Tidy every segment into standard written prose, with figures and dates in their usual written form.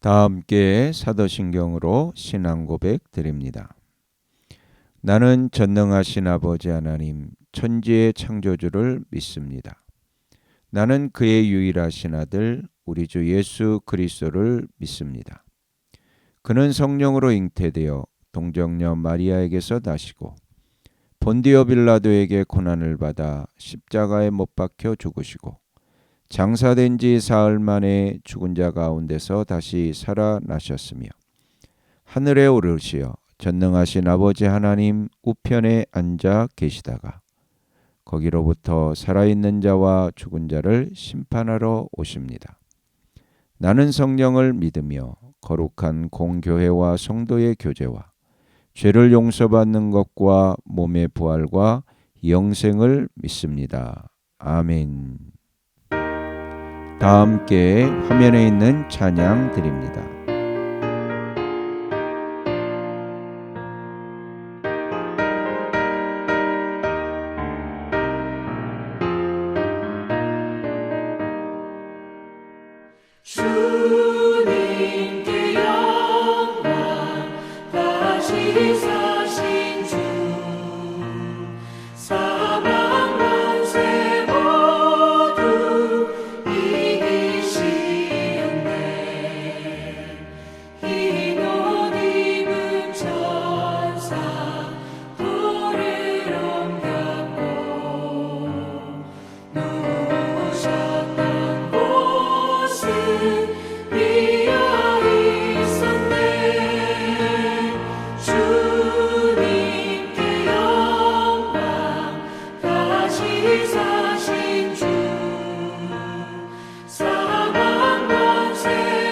다 함께 사도신경으로 신앙 고백 드립니다. 나는 전능하신 아버지 하나님 천지의 창조주를 믿습니다. 나는 그의 유일하신 아들 우리 주 예수 그리스도를 믿습니다. 그는 성령으로 잉태되어 동정녀 마리아에게서 나시고 본디오 빌라도에게 고난을 받아 십자가에 못 박혀 죽으시고 장사된 지 사흘 만에 죽은 자 가운데서 다시 살아나셨으며 하늘에 오르시어 전능하신 아버지 하나님 우편에 앉아 계시다가 거기로부터 살아있는 자와 죽은 자를 심판하러 오십니다. 나는 성령을 믿으며 거룩한 공교회와 성도의 교제와 죄를 용서받는 것과 몸의 부활과 영생을 믿습니다. 아멘. 다 함께 화면에 있는 찬양 드립니다. 주님께 영광 다시 사신 주 사망 권세 모두 이기시었네. 흰 옷 입은 천사 돌을 옮겼고 누우셨던 곳은 비어 있었네. 주님께 영광 다시 사신 주 사망 권세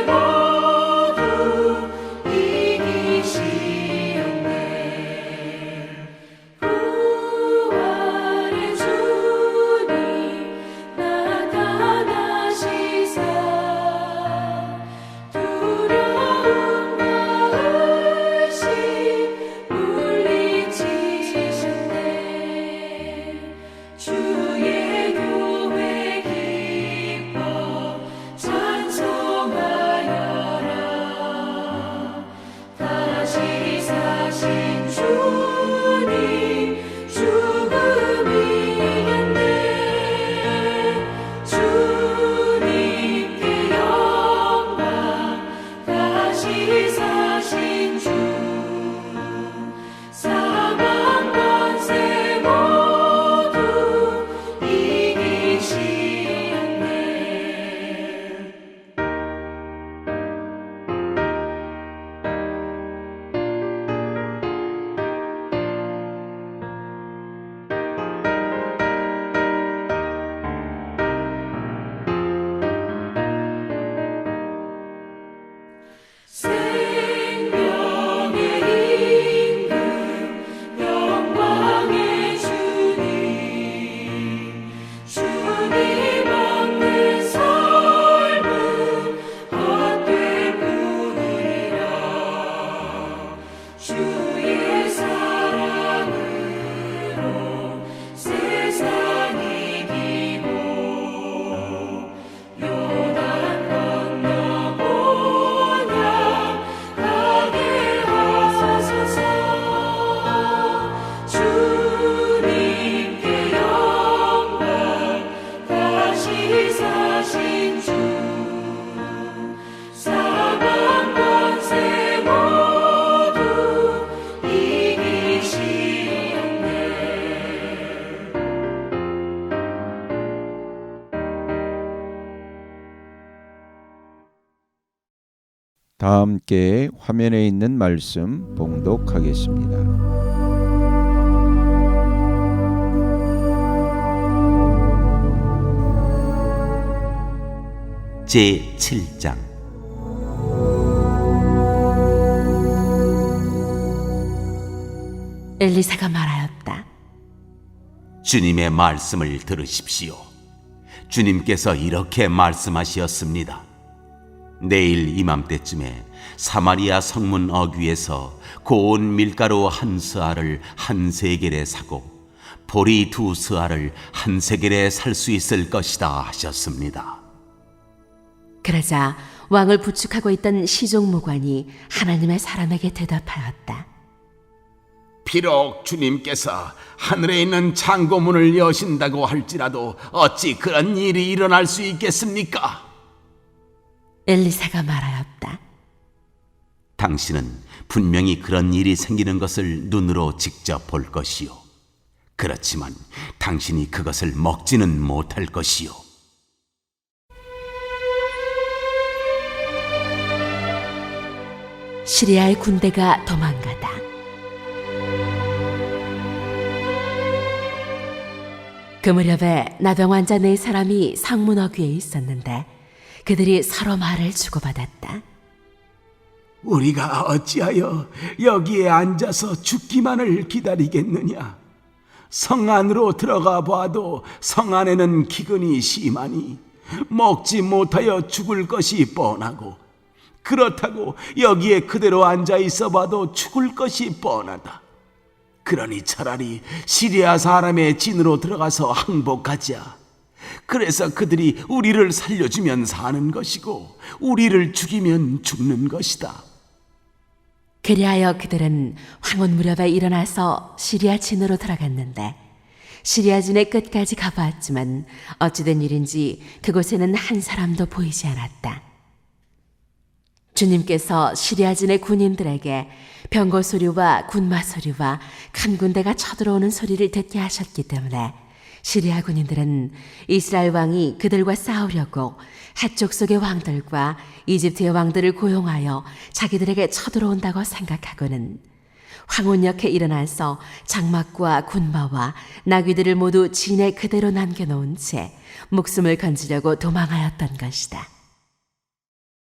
모두 이기시었네. 부활의 주님 나타나시사 두려움과 의심 물리치셨네. 주의 교회 기뻐 찬송하여라. 다시 사신 주님 죽음 이겼네. 주님께 영광 다시 사신 주 사망 권세 모두 이기시었네. 생명의 임금 영광의 주님 주님 없는 삶은 헛될 뿐이라. 주의 사랑으로 세상 이기고 요단 건너 본향 가게 하소서. 주님께 영광 다시 사신 주 사망 권세 모두 이기시었네. 다 함께 화면에 있는 말씀 봉독하겠습니다. 제7장 엘리사가 말하였다. 주님의 말씀을 들으십시오. 주님께서 이렇게 말씀하시었습니다. 내일 이맘때쯤에 사마리아 성문 어귀에서 고운 밀가루 한 스아를 한 세겔에 사고 보리 두 스아를 한 세겔에 살 수 있을 것이다 하셨습니다. 그러자 왕을 부축하고 있던 시종무관이 하나님의 사람에게 대답하였다. 비록 주님께서 하늘에 있는 창고문을 여신다고 할지라도 어찌 그런 일이 일어날 수 있겠습니까? 엘리사가 말하였다. 당신은 분명히 그런 일이 생기는 것을 눈으로 직접 볼 것이요. 그렇지만 당신이 그것을 먹지는 못할 것이요. 시리아의 군대가 도망가다. 그 무렵에 나병 환자 4사람이 성문 어귀에 있었는데 그들이 서로 말을 주고받았다. 우리가 어찌하여 여기에 앉아서 죽기만을 기다리겠느냐? 성 안으로 들어가 봐도 성 안에는 기근이 심하니 먹지 못하여 죽을 것이 뻔하고, 그렇다고 여기에 그대로 앉아 있어 봐도 죽을 것이 뻔하다. 그러니 차라리 시리아 사람의 진으로 들어가서 항복하자. 그래서 그들이 우리를 살려주면 사는 것이고 우리를 죽이면 죽는 것이다. 그리하여 그들은 황혼 무렵에 일어나서 시리아 진으로 들어갔는데 시리아 진의 끝까지 가보았지만 어찌된 일인지 그곳에는 한 사람도 보이지 않았다. 주님께서 시리아 진의 군인들에게 병거 소리와 군마 소리와 큰 군대가 쳐들어오는 소리를 듣게 하셨기 때문에 시리아 군인들은 이스라엘 왕이 그들과 싸우려고 해쪽 속의 왕들과 이집트의 왕들을 고용하여 자기들에게 쳐들어온다고 생각하고는 황혼역에 일어나서 장막과 군마와 나귀들을 모두 진에 그대로 남겨놓은 채 목숨을 건지려고 도망하였던 것이다.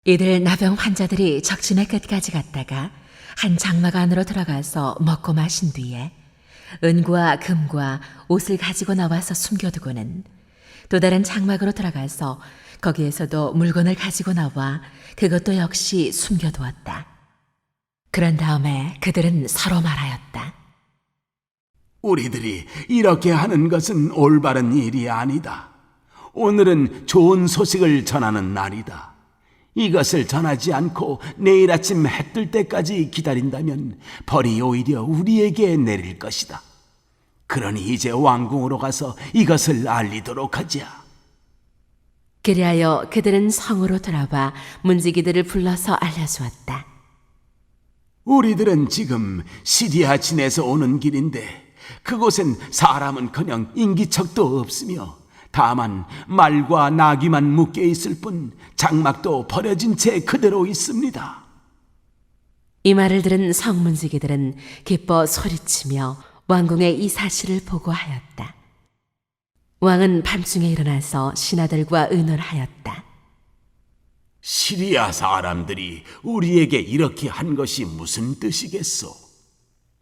이들 나병 환자들이 적진의 끝까지 갔다가 한 장막 안으로 들어가서 먹고 마신 뒤에 은과 금과 옷을 가지고 나와서 숨겨두고는 또 다른 장막으로 들어가서 거기에서도 물건을 가지고 나와 그것도 역시 숨겨두었다. 그런 다음에 그들은 서로 말하였다. 우리들이 이렇게 하는 것은 올바른 일이 아니다. 오늘은 좋은 소식을 전하는 날이다. 이것을 전하지 않고 내일 아침 해 뜰 때까지 기다린다면 벌이 오히려 우리에게 내릴 것이다. 그러니 이제 왕궁으로 가서 이것을 알리도록 하자. 그리하여 그들은 성으로 돌아와 문지기들을 불러서 알려주었다. 우리들은 지금 시리아 진에서 오는 길인데 그곳엔 사람은커녕 인기척도 없으며 다만 말과 나귀만 묶여 있을 뿐 장막도 버려진 채 그대로 있습니다. 이 말을 들은 성문지기들은 기뻐 소리치며 왕궁에 이 사실을 보고하였다. 왕은 밤중에 일어나서 신하들과 의논하였다. 시리아 사람들이 우리에게 이렇게 한 것이 무슨 뜻이겠소?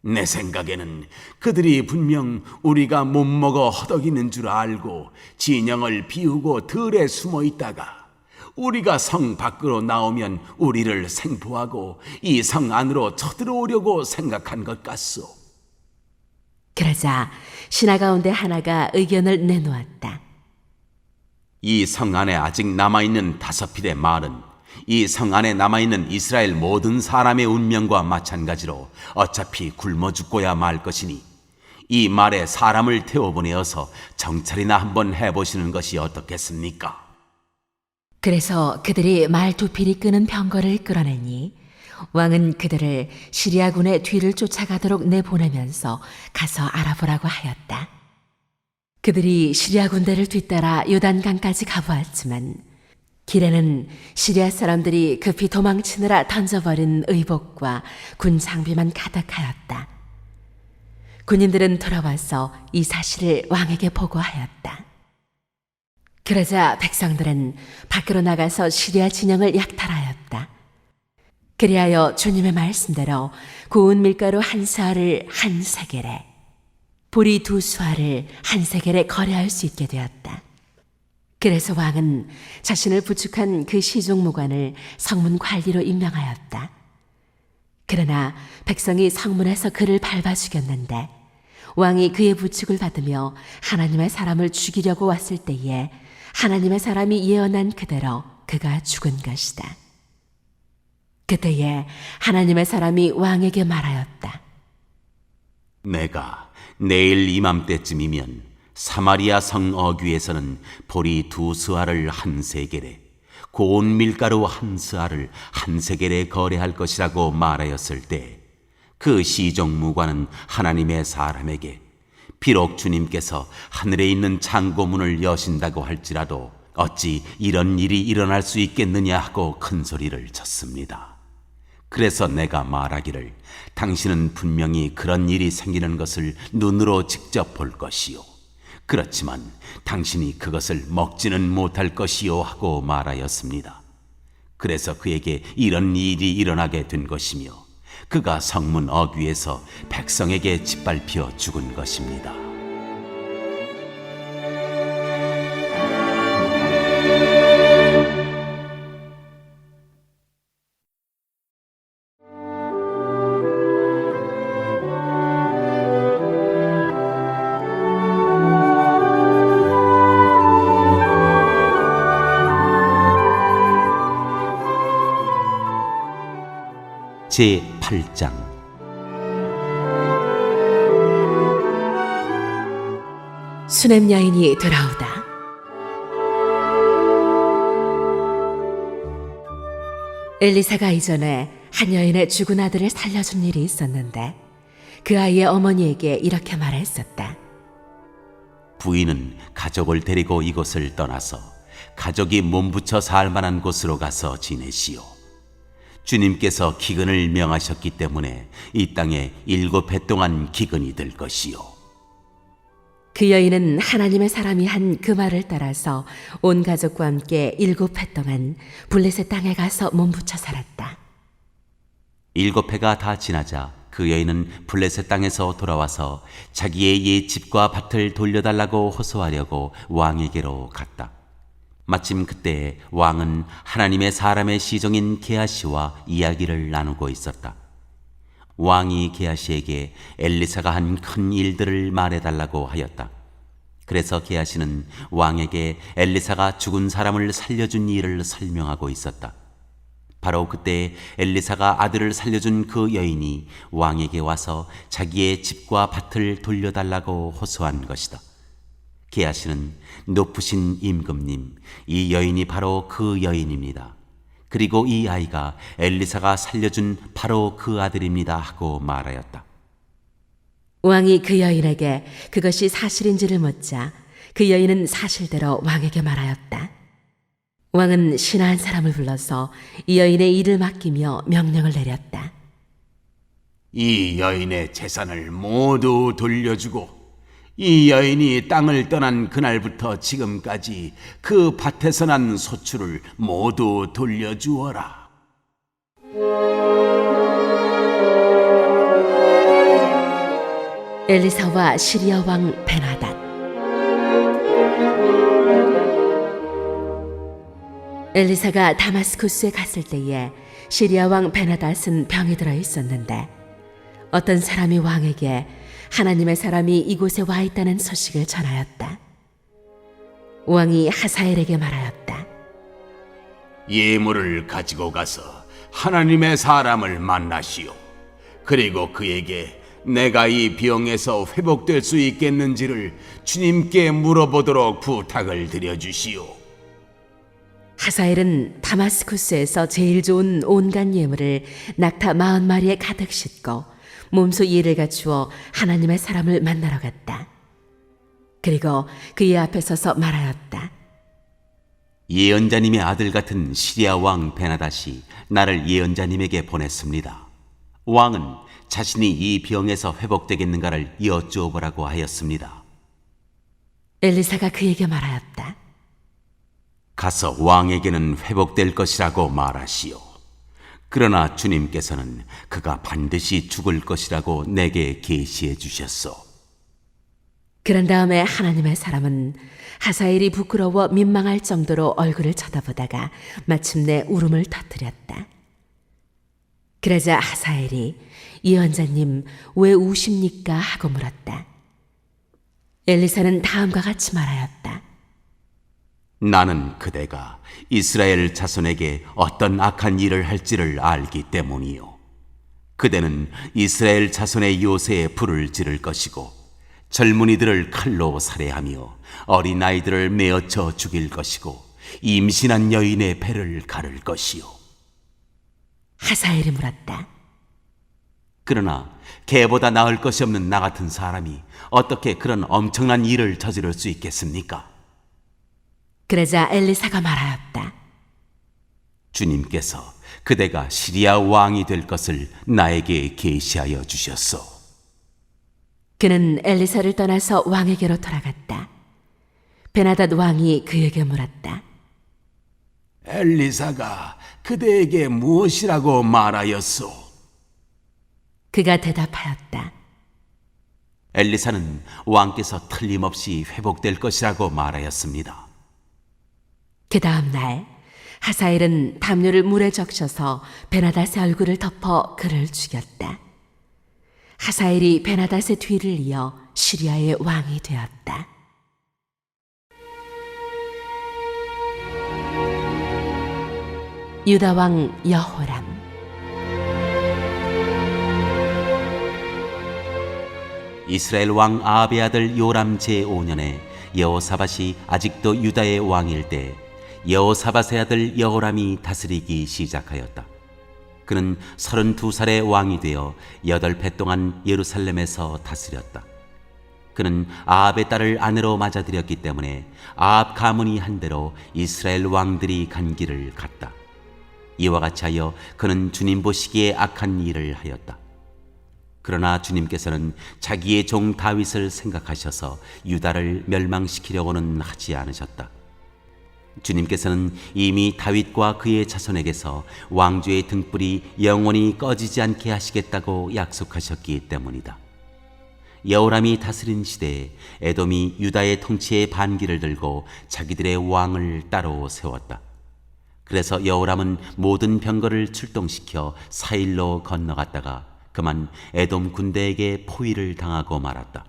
내 생각에는 그들이 분명 우리가 못 먹어 허덕이는 줄 알고 진영을 비우고 들에 숨어 있다가 우리가 성 밖으로 나오면 우리를 생포하고 이 성 안으로 쳐들어오려고 생각한 것 같소. 그러자 신하 가운데 하나가 의견을 내놓았다. 이 성 안에 아직 남아있는 5필의 말은 이 성 안에 남아있는 이스라엘 모든 사람의 운명과 마찬가지로 어차피 굶어 죽고야 말 것이니 이 말에 사람을 태워보내어서 정찰이나 한번 해보시는 것이 어떻겠습니까? 그래서 그들이 말 2필이 끄는 병거를 끌어내니 왕은 그들을 시리아군의 뒤를 쫓아가도록 내보내면서 가서 알아보라고 하였다. 그들이 시리아 군대를 뒤따라 요단강까지 가보았지만 길에는 시리아 사람들이 급히 도망치느라 던져버린 의복과 군 장비만 가득하였다. 군인들은 돌아와서 이 사실을 왕에게 보고하였다. 그러자 백성들은 밖으로 나가서 시리아 진영을 약탈하였다. 그리하여 주님의 말씀대로 고운 밀가루 1사를 1세겔에 보리 2수알을 1세겔에 거래할 수 있게 되었다. 그래서 왕은 자신을 부축한 그 시종무관을 성문 관리로 임명하였다. 그러나 백성이 성문에서 그를 밟아 죽였는데 왕이 그의 부축을 받으며 하나님의 사람을 죽이려고 왔을 때에 하나님의 사람이 예언한 그대로 그가 죽은 것이다. 그때에 하나님의 사람이 왕에게 말하였다. 내가 내일 이맘때쯤이면 사마리아 성 어귀에서는 보리 2스아를 한 세겔에 고운 밀가루 1스아를 한 세겔에 거래할 것이라고 말하였을 때 그 시종무관은 하나님의 사람에게 비록 주님께서 하늘에 있는 창고문을 여신다고 할지라도 어찌 이런 일이 일어날 수 있겠느냐 하고 큰 소리를 쳤습니다. 그래서 내가 말하기를 당신은 분명히 그런 일이 생기는 것을 눈으로 직접 볼 것이요 그렇지만 당신이 그것을 먹지는 못할 것이요 하고 말하였습니다. 그래서 그에게 이런 일이 일어나게 된 것이며 그가 성문 어귀에서 백성에게 짓밟혀 죽은 것입니다. 제8장 수냄 여인이 돌아오다. 엘리사가 이전에 한 여인의 죽은 아들을 살려준 일이 있었는데 그 아이의 어머니에게 이렇게 말했었다. 부인은 가족을 데리고 이곳을 떠나서 가족이 몸붙여 살 만한 곳으로 가서 지내시오. 주님께서 기근을 명하셨기 때문에 이 땅에 7해 동안 기근이 들 것이요. 그 여인은 하나님의 사람이 한 그 말을 따라서 온 가족과 함께 7해 동안 블레셋 땅에 가서 몸붙여 살았다. 7해가 다 지나자 그 여인은 블레셋 땅에서 돌아와서 자기의 옛 집과 밭을 돌려달라고 호소하려고 왕에게로 갔다. 마침 그때 왕은 하나님의 사람의 시종인 게하시와 이야기를 나누고 있었다. 왕이 게하시에게 엘리사가 한 큰 일들을 말해달라고 하였다. 그래서 게하시는 왕에게 엘리사가 죽은 사람을 살려준 일을 설명하고 있었다. 바로 그때 엘리사가 아들을 살려준 그 여인이 왕에게 와서 자기의 집과 밭을 돌려달라고 호소한 것이다. 게하시는 높으신 임금님, 이 여인이 바로 그 여인입니다. 그리고 이 아이가 엘리사가 살려준 바로 그 아들입니다 하고 말하였다. 왕이 그 여인에게 그것이 사실인지를 묻자 그 여인은 사실대로 왕에게 말하였다. 왕은 신하 한 사람을 불러서 이 여인의 일을 맡기며 명령을 내렸다. 이 여인의 재산을 모두 돌려주고 이 여인이 땅을 떠난 그날부터 지금까지 그 밭에서 난 소출을 모두 돌려주어라. 엘리사와 시리아 왕 베나닷. 엘리사가 다마스쿠스에 갔을 때에 시리아 왕 베나닷은 병이 들어 있었는데 어떤 사람이 왕에게 하나님의 사람이 이곳에 와 있다는 소식을 전하였다. 왕이 하사엘에게 말하였다. 예물을 가지고 가서 하나님의 사람을 만나시오. 그리고 그에게 내가 이 병에서 회복될 수 있겠는지를 주님께 물어보도록 부탁을 드려주시오. 하사엘은 다마스쿠스에서 제일 좋은 온갖 예물을 낙타 40마리에 가득 싣고 몸소 예를 갖추어 하나님의 사람을 만나러 갔다. 그리고 그의 앞에 서서 말하였다. 예언자님의 아들 같은 시리아 왕 베나닷이 나를 예언자님에게 보냈습니다. 왕은 자신이 이 병에서 회복되겠는가를 여쭈어보라고 하였습니다. 엘리사가 그에게 말하였다. 가서 왕에게는 회복될 것이라고 말하시오. 그러나 주님께서는 그가 반드시 죽을 것이라고 내게 계시해 주셨소. 그런 다음에 하나님의 사람은 하사엘이 부끄러워 민망할 정도로 얼굴을 쳐다보다가 마침내 울음을 터뜨렸다. 그러자 하사엘이 예언자님 왜 우십니까 하고 물었다. 엘리사는 다음과 같이 말하였다. 나는 그대가 이스라엘 자손에게 어떤 악한 일을 할지를 알기 때문이요. 그대는 이스라엘 자손의 요새에 불을 지를 것이고 젊은이들을 칼로 살해하며 어린아이들을 메어쳐 죽일 것이고 임신한 여인의 배를 가를 것이요. 하사엘이 물었다. 그러나 개보다 나을 것이 없는 나 같은 사람이 어떻게 그런 엄청난 일을 저지를 수 있겠습니까? 그러자 엘리사가 말하였다. 주님께서 그대가 시리아 왕이 될 것을 나에게 계시하여 주셨소. 그는 엘리사를 떠나서 왕에게로 돌아갔다. 베나닷 왕이 그에게 물었다. 엘리사가 그대에게 무엇이라고 말하였소? 그가 대답하였다. 엘리사는 왕께서 틀림없이 회복될 것이라고 말하였습니다. 그 다음 날 하사엘은 담요를 물에 적셔서 베나닷의 얼굴을 덮어 그를 죽였다. 하사엘이 베나닷의 뒤를 이어 시리아의 왕이 되었다. 유다 왕 여호람. 이스라엘 왕 아합의 아들 요람 제5년에 여호사밧이 아직도 유다의 왕일 때 여호사밧의 아들 여호람이 다스리기 시작하였다. 그는 32살의 왕이 되어 8해 동안 예루살렘에서 다스렸다. 그는 아합의 딸을 아내로 맞아들였기 때문에 아합 가문이 한 대로 이스라엘 왕들이 간 길을 갔다. 이와 같이 하여 그는 주님 보시기에 악한 일을 하였다. 그러나 주님께서는 자기의 종 다윗을 생각하셔서 유다를 멸망시키려고는 하지 않으셨다. 주님께서는 이미 다윗과 그의 자손에게서 왕조의 등불이 영원히 꺼지지 않게 하시겠다고 약속하셨기 때문이다. 여호람이 다스린 시대에 에돔이 유다의 통치의 반기를 들고 자기들의 왕을 따로 세웠다. 그래서 여호람은 모든 병거를 출동시켜 사일로 건너갔다가 그만 에돔 군대에게 포위를 당하고 말았다.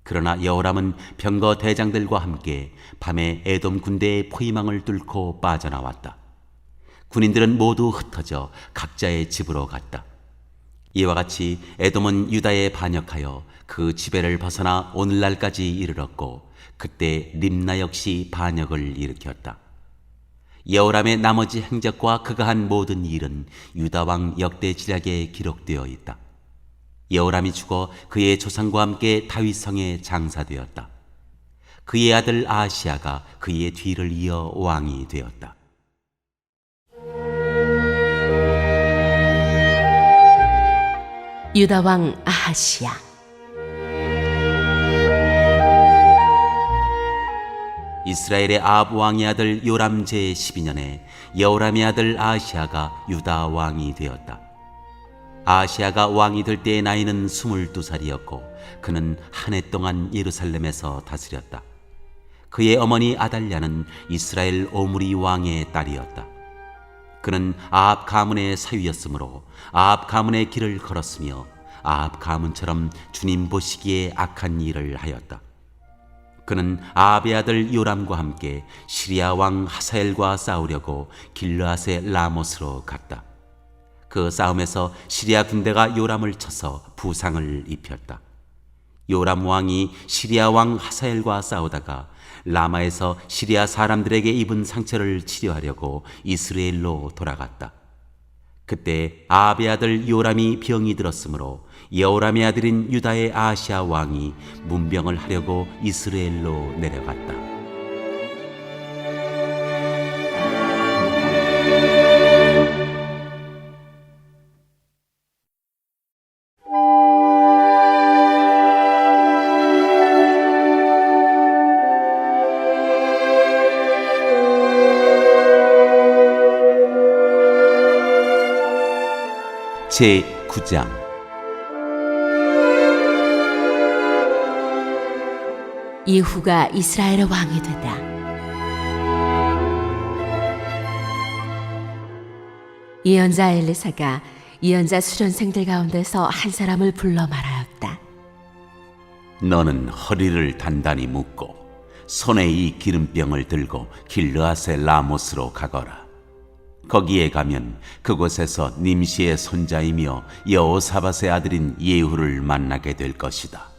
그러나 여호람은 병거 대장들과 함께 밤에 에돔 군대의 포위망을 뚫고 빠져나왔다. 군인들은 모두 흩어져 각자의 집으로 갔다. 이와 같이 에돔은 유다에 반역하여 그 지배를 벗어나 오늘날까지 이르렀고 그때 림나 역시 반역을 일으켰다. 여호람의 나머지 행적과 그가 한 모든 일은 유다 왕 역대지략에 기록되어 있다. 여호람이 죽어 그의 조상과 함께 다윗 성에 장사되었다. 그의 아들 아하시아가 그의 뒤를 이어 왕이 되었다. 유다 왕 아하시야. 이스라엘의 아합 왕의 아들 요람 제12년에 여호람의 아들 아하시아가 유다 왕이 되었다. 아하시아가 왕이 될 때의 나이는 22살이었고 그는 한 해 동안 예루살렘에서 다스렸다. 그의 어머니 아달랴는 이스라엘 오므리 왕의 딸이었다. 그는 아합 가문의 사위였으므로 아합 가문의 길을 걸었으며 아합 가문처럼 주님 보시기에 악한 일을 하였다. 그는 아합의 아들 요람과 함께 시리아 왕 하사엘과 싸우려고 길르앗의 라못으로 갔다. 그 싸움에서 시리아 군대가 요람을 쳐서 부상을 입혔다. 요람 왕이 시리아 왕 하사엘과 싸우다가 라마에서 시리아 사람들에게 입은 상처를 치료하려고 이스라엘로 돌아갔다. 그때 아합의 아들 요람이 병이 들었으므로 여호람의 아들인 유다의 아하시아 왕이 문병을 하려고 이스라엘로 내려갔다. 제9장 예후가 이스라엘의 왕이 되다. 예언자 엘리사가 예언자 수련생들 가운데서 한 사람을 불러 말하였다. 너는 허리를 단단히 묶고 손에 이 기름병을 들고 길르앗의 라모스로 가거라. 거기에 가면 그곳에서 님시의 손자이며 여호사밧의 아들인 예후를 만나게 될 것이다.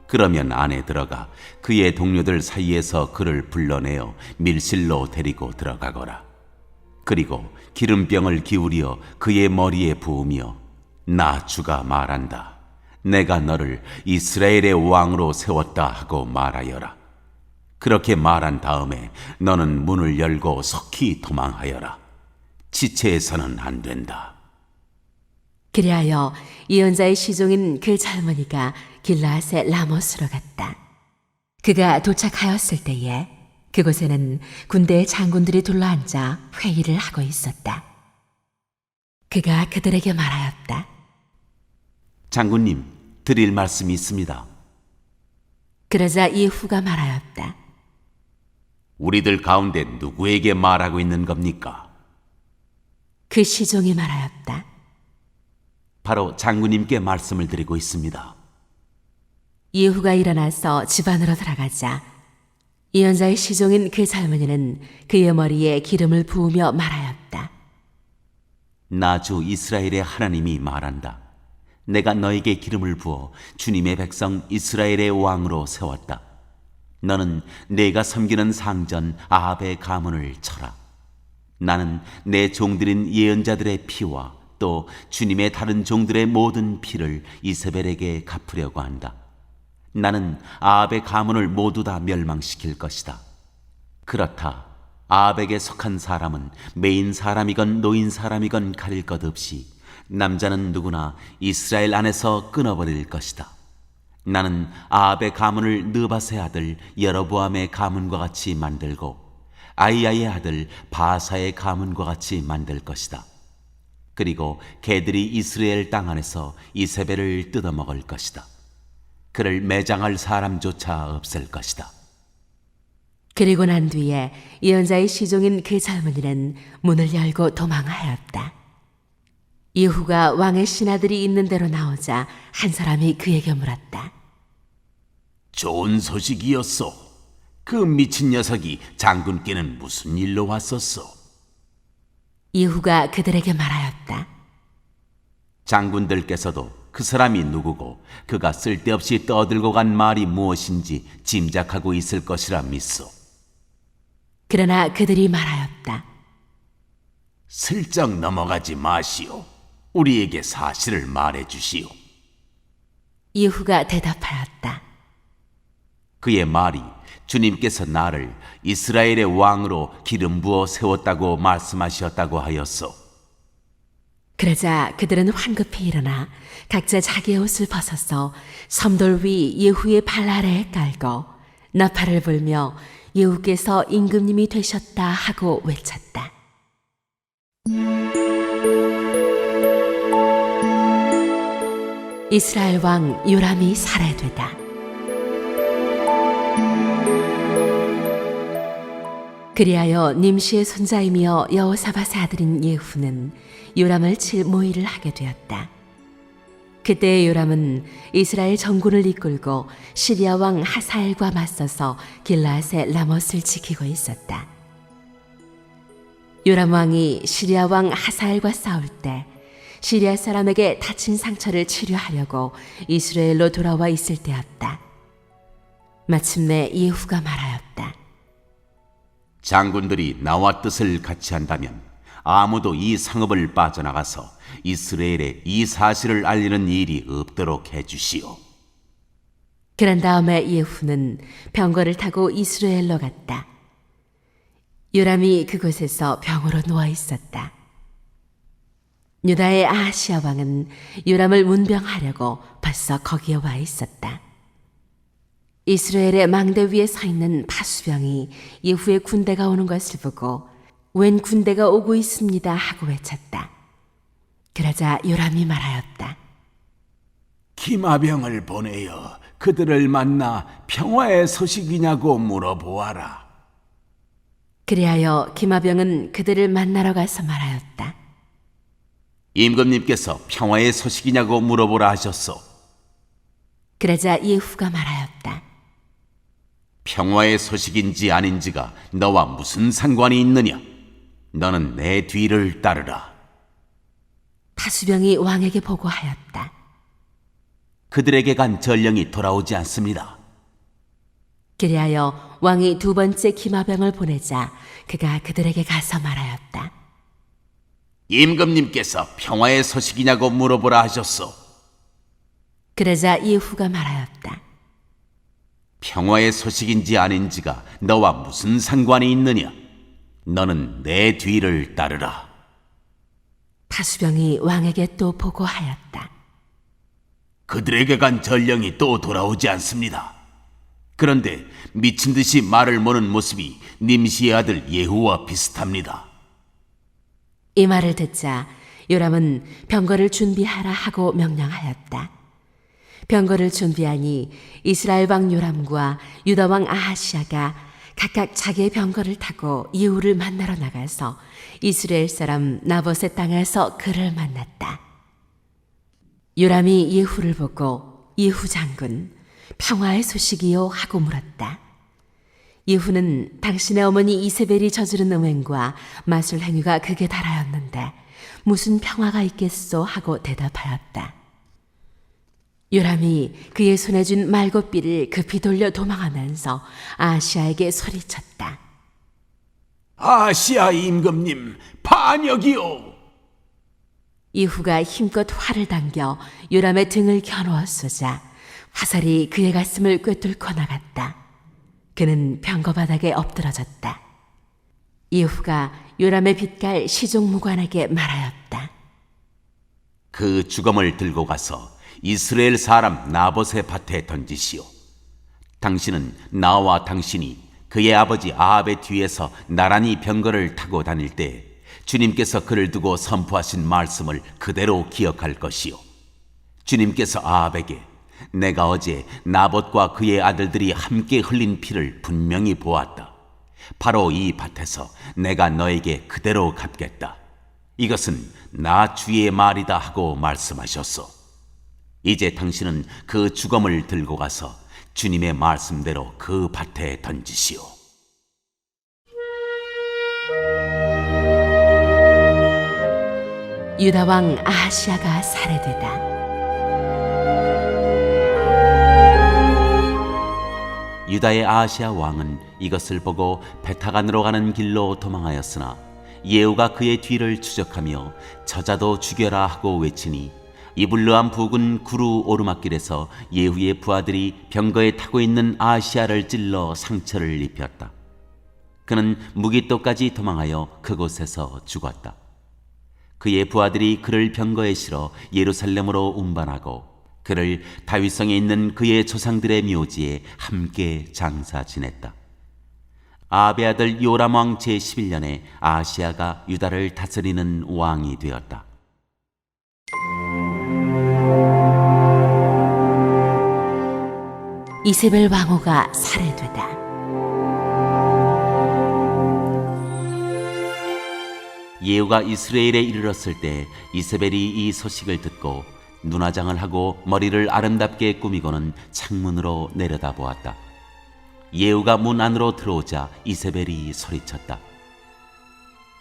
그러면 안에 들어가 그의 동료들 사이에서 그를 불러내어 밀실로 데리고 들어가거라. 그리고 기름병을 기울여 그의 머리에 부으며 나 주가 말한다. 내가 너를 이스라엘의 왕으로 세웠다 하고 말하여라. 그렇게 말한 다음에 너는 문을 열고 속히 도망하여라. 지체해서는 안 된다. 그리하여 예언자의 시종인 그 젊은이가 길르앗의 라모스로 갔다. 그가 도착하였을 때에 그곳에는 군대의 장군들이 둘러앉아 회의를 하고 있었다. 그가 그들에게 말하였다. 장군님, 드릴 말씀이 있습니다. 그러자 예후가 말하였다. 우리들 가운데 누구에게 말하고 있는 겁니까? 그 시종이 말하였다. 바로 장군님께 말씀을 드리고 있습니다. 예후가 일어나서 집 안으로 들어가자 예언자의 시종인 그 젊은이는 그의 머리에 기름을 부으며 말하였다. 나 주 이스라엘의 하나님이 말한다. 내가 너에게 기름을 부어 주님의 백성 이스라엘의 왕으로 세웠다. 너는 내가 섬기는 상전 아합의 가문을 쳐라. 나는 내 종들인 예언자들의 피와 또 주님의 다른 종들의 모든 피를 이세벨에게 갚으려고 한다. 나는 아합의 가문을 모두 다 멸망시킬 것이다. 그렇다. 아합에게 속한 사람은 메인 사람이건 노인 사람이건 가릴 것 없이 남자는 누구나 이스라엘 안에서 끊어버릴 것이다. 나는 아합의 가문을 느밧의 아들 여로보암의 가문과 같이 만들고 아이야의 아들 바사의 가문과 같이 만들 것이다. 그리고 개들이 이스라엘 땅 안에서 이세벨을 뜯어먹을 것이다. 그를 매장할 사람조차 없을 것이다. 그리고 난 뒤에 예언자의 시종인 그 젊은이는 문을 열고 도망하였다. 예후가 왕의 신하들이 있는 데로 나오자 한 사람이 그에게 물었다. 좋은 소식이었소. 그 미친 녀석이 장군께는 무슨 일로 왔었소? 예후가 그들에게 말하였다. 장군들께서도 그 사람이 누구고 그가 쓸데없이 떠들고 간 말이 무엇인지 짐작하고 있을 것이라 믿소. 그러나 그들이 말하였다. 슬쩍 넘어가지 마시오. 우리에게 사실을 말해 주시오. 예후가 대답하였다. 그의 말이 주님께서 나를 이스라엘의 왕으로 기름 부어 세웠다고 말씀하셨다고 하였소. 그러자 그들은 황급히 일어나 각자 자기의 옷을 벗어서 섬돌 위 예후의 발 아래에 깔고 나팔을 불며 예후께서 임금님이 되셨다 하고 외쳤다. 이스라엘 왕 요람이 살해되다. 그리하여 님시의 손자이며 여호사밧의 아들인 예후는 요람을 칠 모의를 하게 되었다. 그때 요람은 이스라엘 전군을 이끌고 시리아 왕 하사엘과 맞서서 길르앗의 라못을 지키고 있었다. 요람 왕이 시리아 왕 하사엘과 싸울 때 시리아 사람에게 다친 상처를 치료하려고 이스라엘로 돌아와 있을 때였다. 마침내 예후가 말하였다. 장군들이 나와 뜻을 같이 한다면 아무도 이 상업을 빠져나가서 이스라엘에 이 사실을 알리는 일이 없도록 해주시오. 그런 다음에 예후는 병거를 타고 이스라엘로 갔다. 요람이 그곳에서 병으로 누워 있었다. 유다의 아하시아 왕은 요람을 문병하려고 벌써 거기에 와 있었다. 이스라엘의 망대 위에 서 있는 파수병이 예후의 군대가 오는 것을 보고 웬 군대가 오고 있습니다 하고 외쳤다. 그러자 요람이 말하였다. 기마병을 보내어 그들을 만나 평화의 소식이냐고 물어보아라. 그리하여 기마병은 그들을 만나러 가서 말하였다. 임금님께서 평화의 소식이냐고 물어보라 하셨소. 그러자 예후가 말하였다. 평화의 소식인지 아닌지가 너와 무슨 상관이 있느냐? 너는 내 뒤를 따르라. 다수병이 왕에게 보고하였다. 그들에게 간 전령이 돌아오지 않습니다. 그리하여 왕이 두 번째 기마병을 보내자 그가 그들에게 가서 말하였다. 임금님께서 평화의 소식이냐고 물어보라 하셨소. 그러자 예후가 말하였다. 평화의 소식인지 아닌지가 너와 무슨 상관이 있느냐? 너는 내 뒤를 따르라. 다수병이 왕에게 또 보고하였다. 그들에게 간 전령이 또 돌아오지 않습니다. 그런데 미친 듯이 말을 모는 모습이 님시의 아들 예후와 비슷합니다. 이 말을 듣자 요람은 병거를 준비하라 하고 명령하였다. 병거를 준비하니 이스라엘 왕 요람과 유다 왕 아하시아가 각각 자기의 병거를 타고 예후를 만나러 나가서 이스라엘 사람 나봇의 땅에서 그를 만났다. 요람이 예후를 보고 예후 장군 평화의 소식이요 하고 물었다. 예후는 당신의 어머니 이세벨이 저지른 음행과 마술 행위가 극에 달하였는데 무슨 평화가 있겠소 하고 대답하였다. 요람이 그의 손에 준 말곶비를 급히 돌려 도망하면서 아시아에게 소리쳤다. 아시아 임금님, 반역이요! 예후가 힘껏 활을 당겨 요람의 등을 겨누어 쏘자 화살이 그의 가슴을 꿰뚫고 나갔다. 그는 병거 바닥에 엎드러졌다. 예후가 요람의 빛깔 시종무관에게 말하였다. 그 주검을 들고 가서 이스라엘 사람 나봇의 밭에 던지시오. 당신은 나와 당신이 그의 아버지 아합의 뒤에서 나란히 병거를 타고 다닐 때 주님께서 그를 두고 선포하신 말씀을 그대로 기억할 것이요. 주님께서 아합에게 내가 어제 나봇과 그의 아들들이 함께 흘린 피를 분명히 보았다. 바로 이 밭에서 내가 너에게 그대로 갚겠다. 이것은 나 주의 말이다 하고 말씀하셨소. 이제 당신은 그 주검을 들고 가서 주님의 말씀대로 그 밭에 던지시오. 유다 왕 아하시아가 살해되다. 유다의 아하시아 왕은 이것을 보고 베타간으로 가는 길로 도망하였으나 예후가 그의 뒤를 추적하며 저자도 죽여라 하고 외치니 이블르암 부근 구루 오르막길에서 예후의 부하들이 병거에 타고 있는 아하시아를 찔러 상처를 입혔다. 그는 무기토까지 도망하여 그곳에서 죽었다. 그의 부하들이 그를 병거에 실어 예루살렘으로 운반하고 그를 다윗성에 있는 그의 조상들의 묘지에 함께 장사 지냈다. 아합의 아들 요람 왕 제11년에 아하시아가 유다를 다스리는 왕이 되었다. 이세벨 왕후가 살해되다. 예후가 이스라엘에 이르렀을 때 이세벨이 이 소식을 듣고 눈화장을 하고 머리를 아름답게 꾸미고는 창문으로 내려다보았다. 예후가 문 안으로 들어오자 이세벨이 소리쳤다.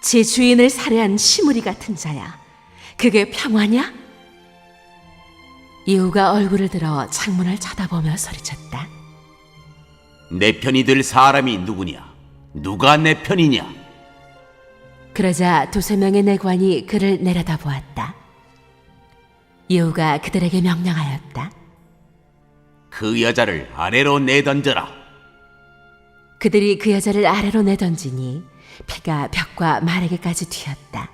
제 주인을 살해한 시무리 같은 자야. 그게 평화냐? 예후가 얼굴을 들어 창문을 쳐다보며 소리쳤다. 내 편이 될 사람이 누구냐? 누가 내 편이냐? 그러자 두세 명의 내관이 그를 내려다보았다. 예후가 그들에게 명령하였다. 그 여자를 아래로 내던져라. 그들이 그 여자를 아래로 내던지니 피가 벽과 말에게까지 튀었다.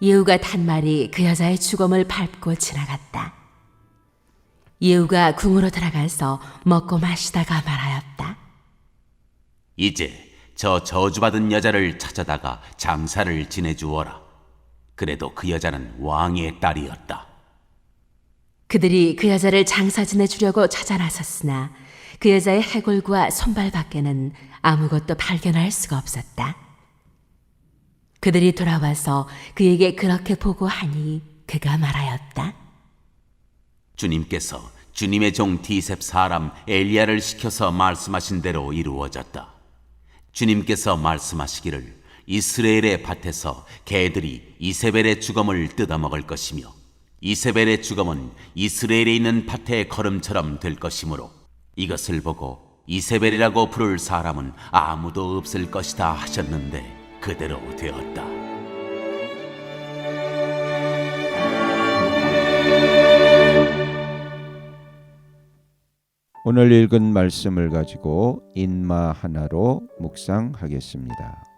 예후가 탄 말이 그 여자의 주검을 밟고 지나갔다. 예후가 궁으로 들어가서 먹고 마시다가 말하였다. 이제 저 저주받은 여자를 찾아다가 장사를 지내주어라. 그래도 그 여자는 왕의 딸이었다. 그들이 그 여자를 장사 지내주려고 찾아 나섰으나 그 여자의 해골과 손발 밖에는 아무것도 발견할 수가 없었다. 그들이 돌아와서 그에게 그렇게 보고하니 그가 말하였다. 주님께서 주님의 종 디셉 사람 엘리야를 시켜서 말씀하신 대로 이루어졌다. 주님께서 말씀하시기를 이스라엘의 밭에서 개들이 이세벨의 주검을 뜯어먹을 것이며 이세벨의 주검은 이스라엘에 있는 밭의 거름처럼 될 것이므로 이것을 보고 이세벨이라고 부를 사람은 아무도 없을 것이다 하셨는데 그대로 되었다. 오늘 읽은 말씀을 가지고 인마 하나로 묵상하겠습니다.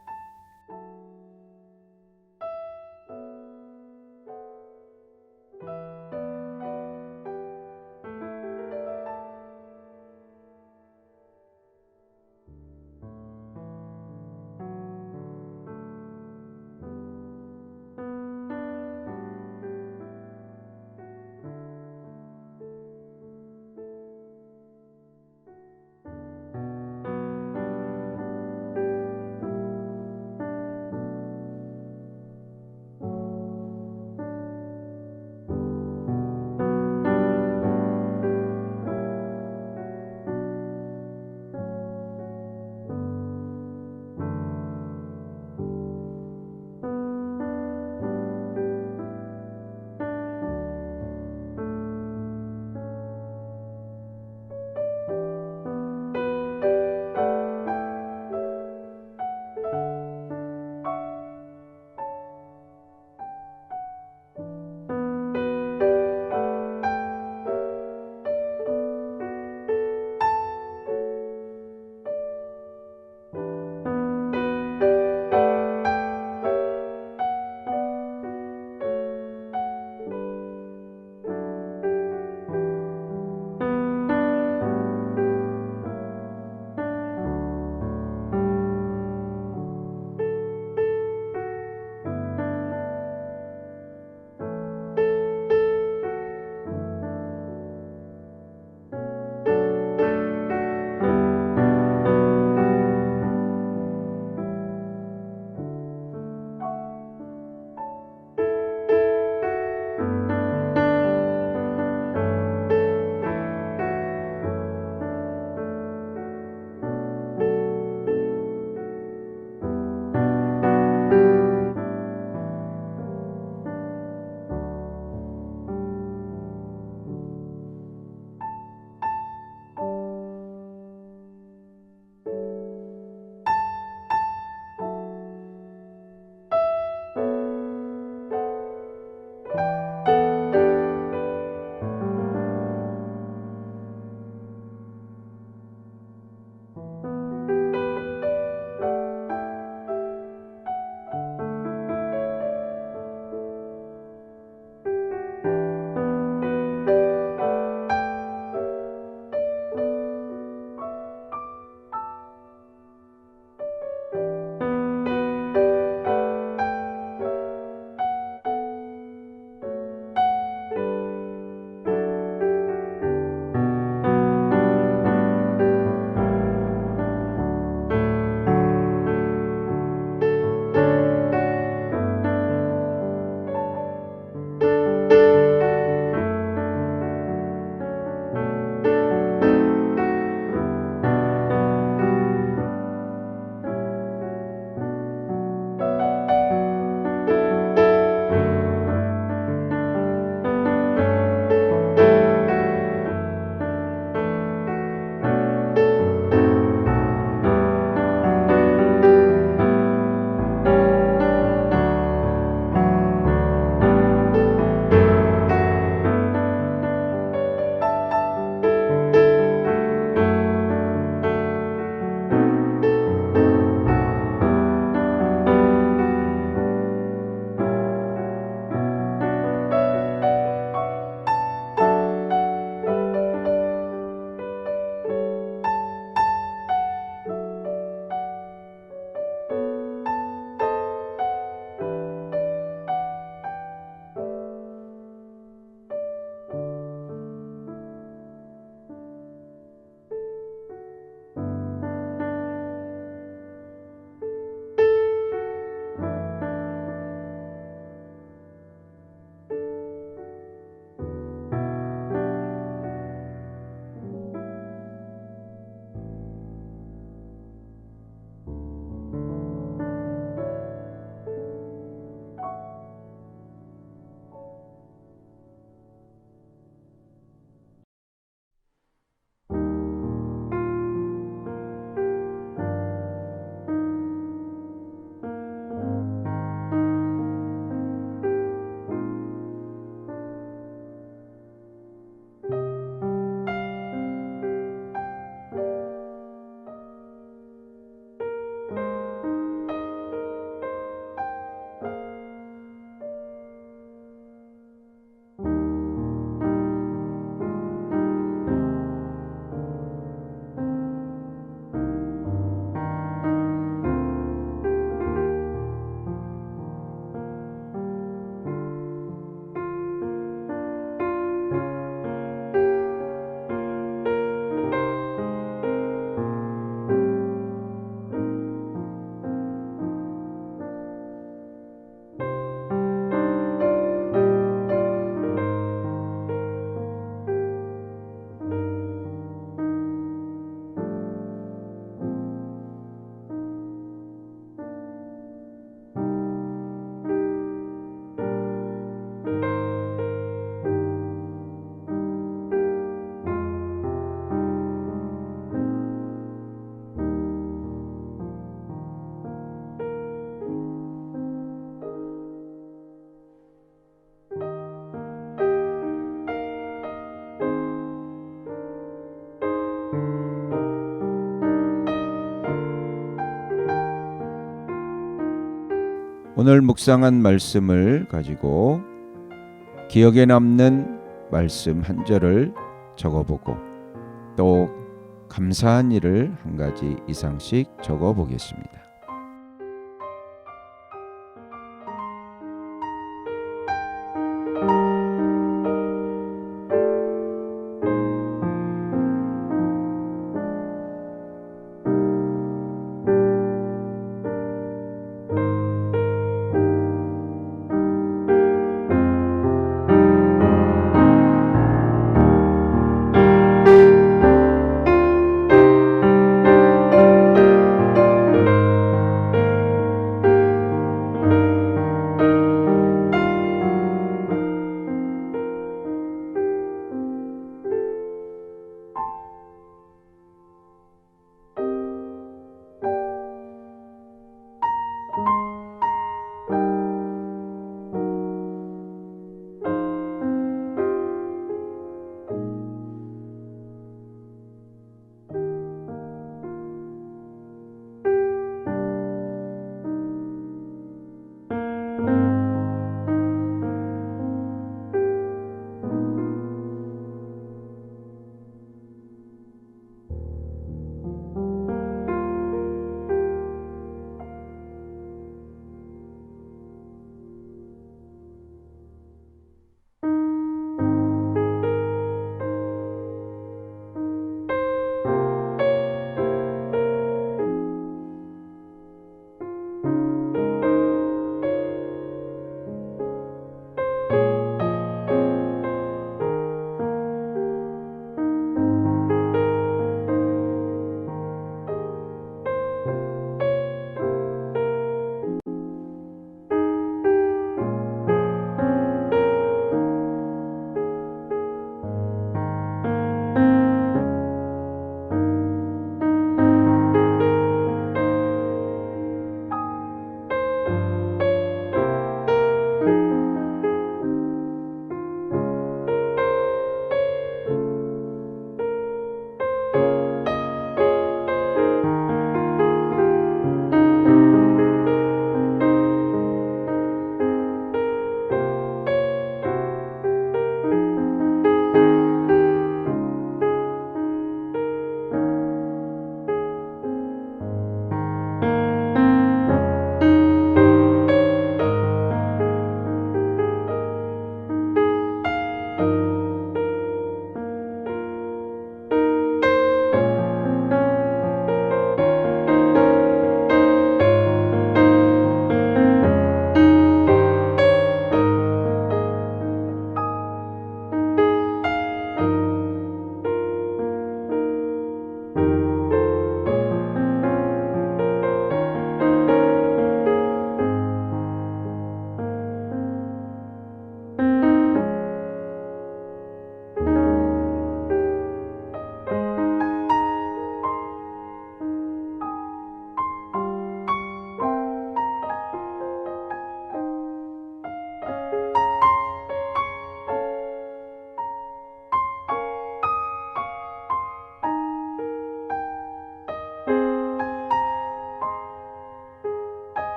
오늘 묵상한 말씀을 가지고 기억에 남는 말씀 한 절을 적어보고 또 감사한 일을 한 가지 이상씩 적어보겠습니다.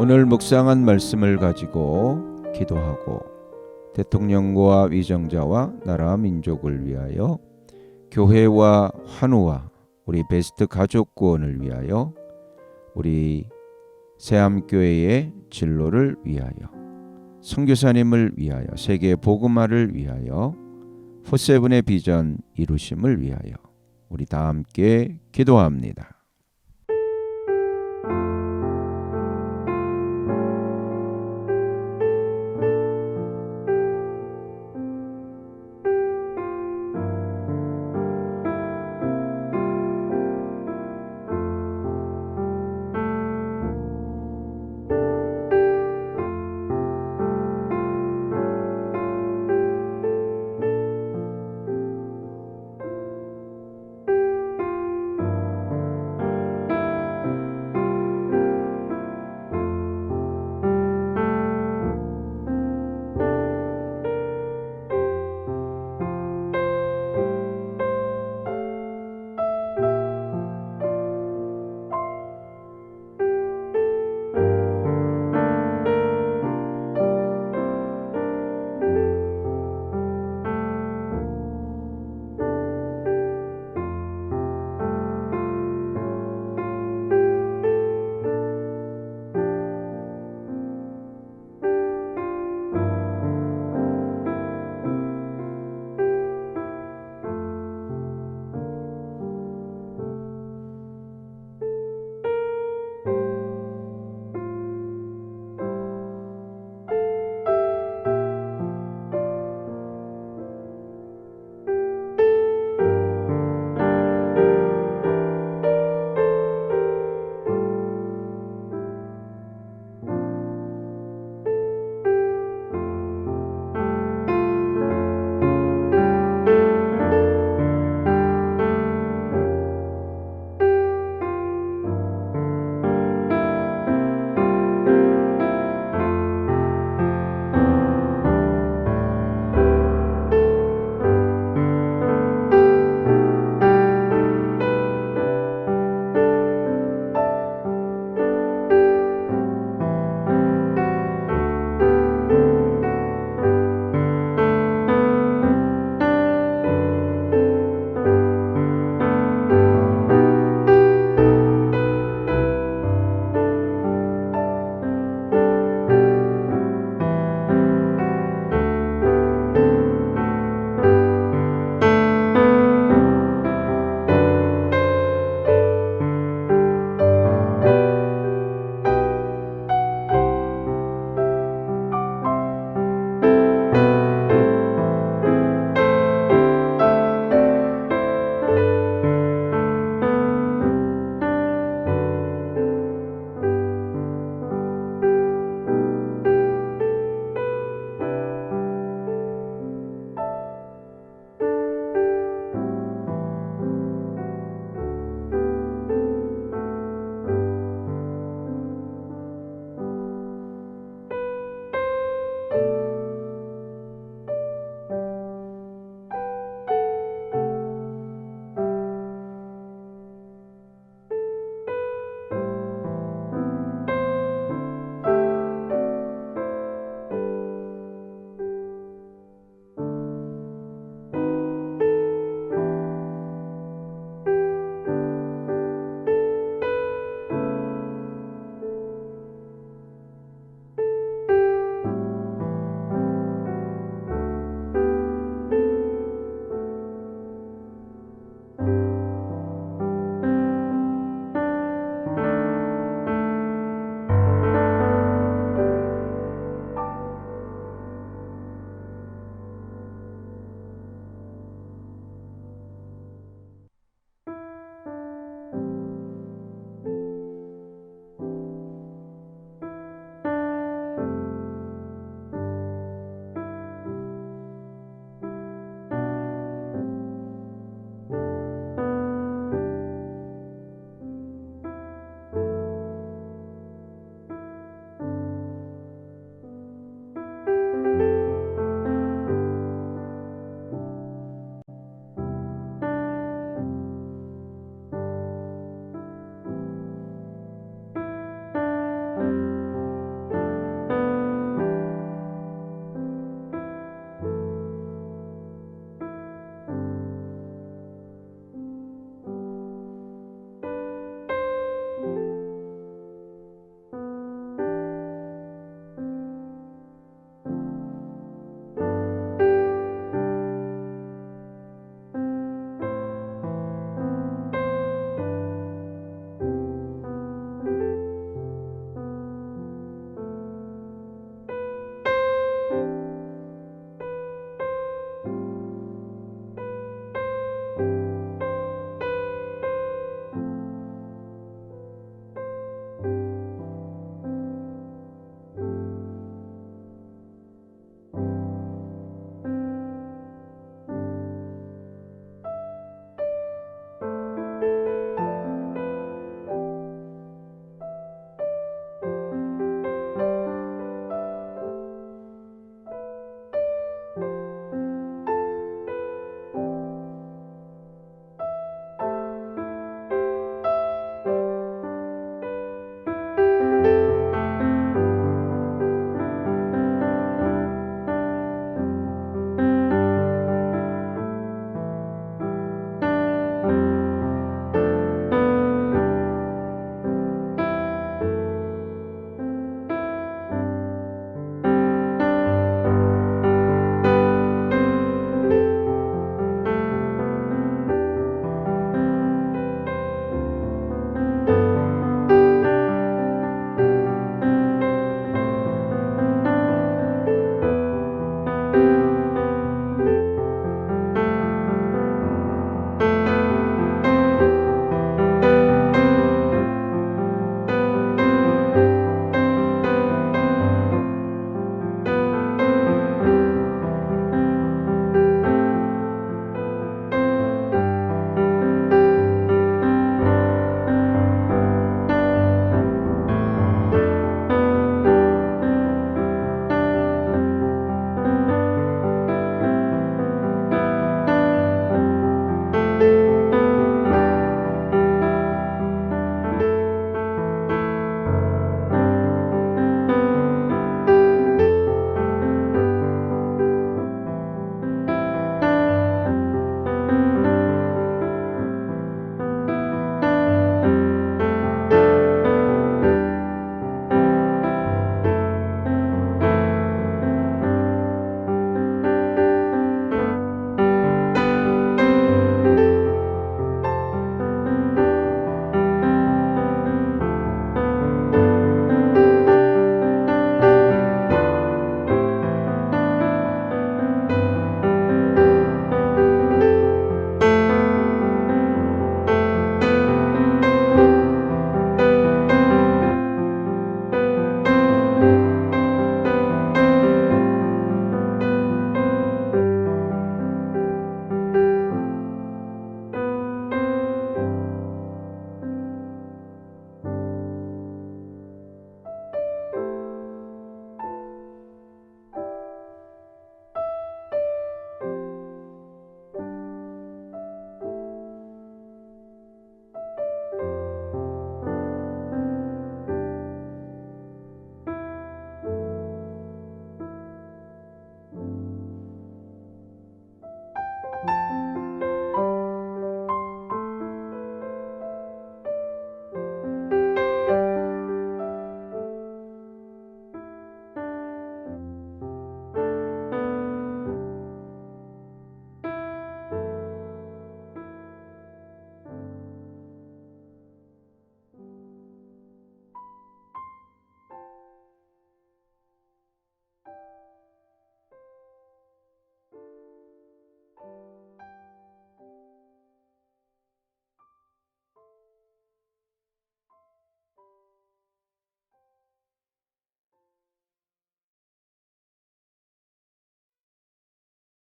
오늘 묵상한 말씀을 가지고 기도하고 대통령과 위정자와 나라 민족을 위하여 교회와 환우와 우리 베스트 가족 구원을 위하여 우리 새암교회의 진로를 위하여 선교사님을 위하여 세계 복음화를 위하여 포세븐의 비전 이루심을 위하여 우리 다 함께 기도합니다.